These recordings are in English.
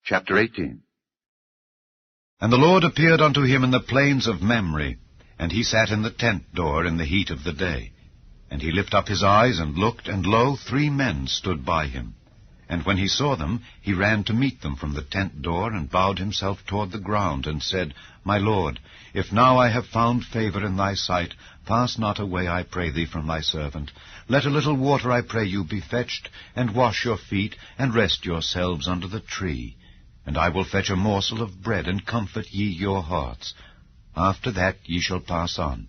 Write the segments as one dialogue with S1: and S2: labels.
S1: Chapter 18.
S2: And the Lord appeared unto him in the plains of Mamre, and he sat in the tent door in the heat of the day. And he lifted up his eyes, and looked, and lo, 3 men stood by him. And when he saw them, he ran to meet them from the tent door, and bowed himself toward the ground, and said, My Lord, if now I have found favor in thy sight, pass not away, I pray thee, from thy servant. Let a little water, I pray you, be fetched, and wash your feet, and rest yourselves under the tree. And I will fetch a morsel of bread, and comfort ye your hearts. After that ye shall pass on,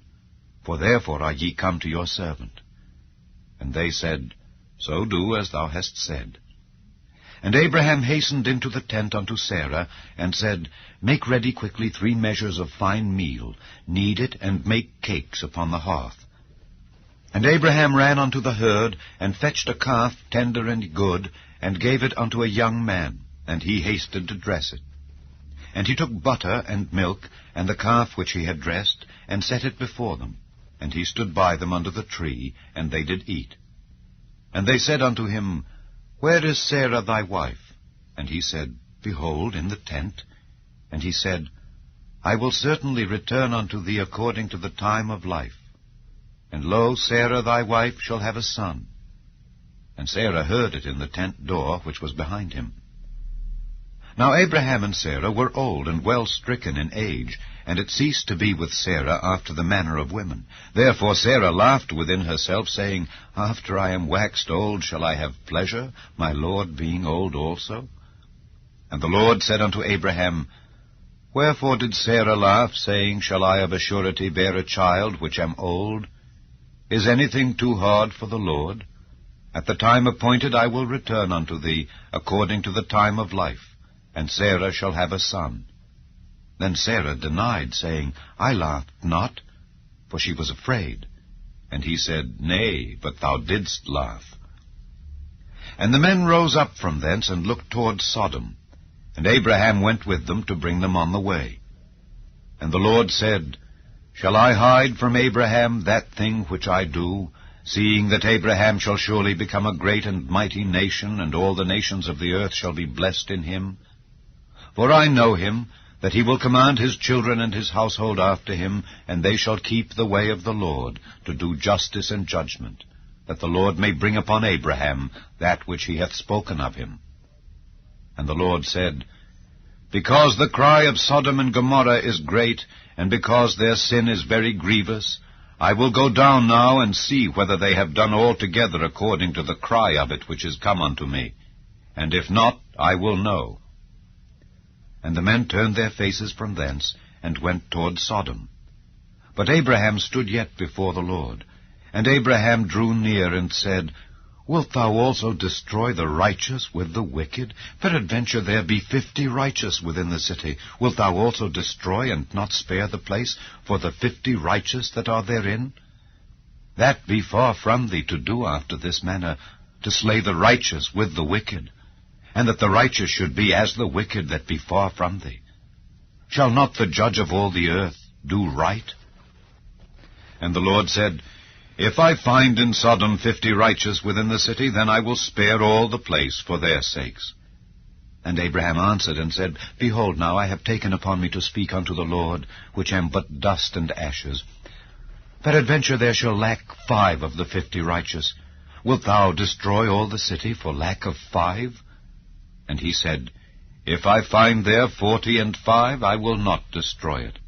S2: for therefore are ye come to your servant. And they said, So do as thou hast said. And Abraham hastened into the tent unto Sarah, and said, Make ready quickly 3 measures of fine meal, knead it, and make cakes upon the hearth. And Abraham ran unto the herd, and fetched a calf tender and good, and gave it unto a young man, and he hasted to dress it. And he took butter and milk, and the calf which he had dressed, and set it before them. And he stood by them under the tree, and they did eat. And they said unto him, Where is Sarah thy wife? And he said, Behold, in the tent. And he said, I will certainly return unto thee according to the time of life. And lo, Sarah thy wife shall have a son. And Sarah heard it in the tent door which was behind him. Now Abraham and Sarah were old and well stricken in age, and it ceased to be with Sarah after the manner of women. Therefore Sarah laughed within herself, saying, After I am waxed old shall I have pleasure, my Lord being old also? And the Lord said unto Abraham, Wherefore did Sarah laugh, saying, Shall I of a surety bear a child which am old? Is anything too hard for the Lord? At the time appointed I will return unto thee, according to the time of life, and Sarah shall have a son. Then Sarah denied, saying, I laughed not, for she was afraid. And he said, Nay, but thou didst laugh. And the men rose up from thence, and looked toward Sodom. And Abraham went with them to bring them on the way. And the Lord said, Shall I hide from Abraham that thing which I do, seeing that Abraham shall surely become a great and mighty nation, and all the nations of the earth shall be blessed in him? For I know him, that he will command his children and his household after him, and they shall keep the way of the Lord, to do justice and judgment, that the Lord may bring upon Abraham that which he hath spoken of him. And the Lord said, Because the cry of Sodom and Gomorrah is great, and because their sin is very grievous, I will go down now and see whether they have done altogether according to the cry of it which is come unto me. And if not, I will know. And the men turned their faces from thence, and went toward Sodom. But Abraham stood yet before the Lord. And Abraham drew near, and said, Wilt thou also destroy the righteous with the wicked? Peradventure there be 50 righteous within the city. Wilt thou also destroy, and not spare the place, for the 50 righteous that are therein? That be far from thee to do after this manner, to slay the righteous with the wicked, and that the righteous should be as the wicked that be far from thee. Shall not the judge of all the earth do right? And the Lord said, If I find in Sodom 50 righteous within the city, then I will spare all the place for their sakes. And Abraham answered and said, Behold, now I have taken upon me to speak unto the Lord, which am but dust and ashes. Peradventure there shall lack 5 of the 50 righteous. Wilt thou destroy all the city for lack of 5? And he said, If I find there 45, I will not destroy it.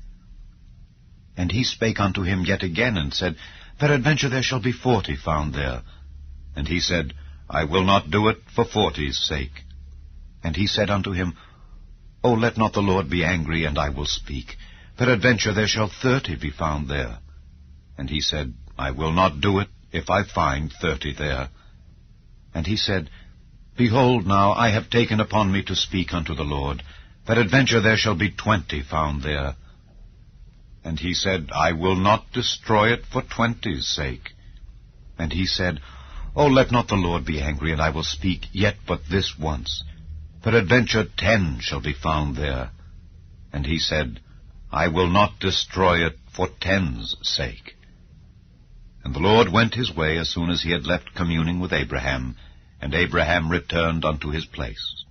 S2: And he spake unto him yet again, and said, Peradventure there shall be 40 found there. And he said, I will not do it for 40's sake. And he said unto him, O let not the Lord be angry, and I will speak. Peradventure there shall 30 be found there. And he said, I will not do it, if I find 30 there. And he said, Behold, now I have taken upon me to speak unto the Lord. Peradventure there shall be 20 found there. And he said, I will not destroy it for 20's sake. And he said, O let not the Lord be angry, and I will speak yet but this once. Peradventure 10 shall be found there. And he said, I will not destroy it for 10's sake. And the Lord went his way as soon as he had left communing with Abraham, and Abraham returned unto his place.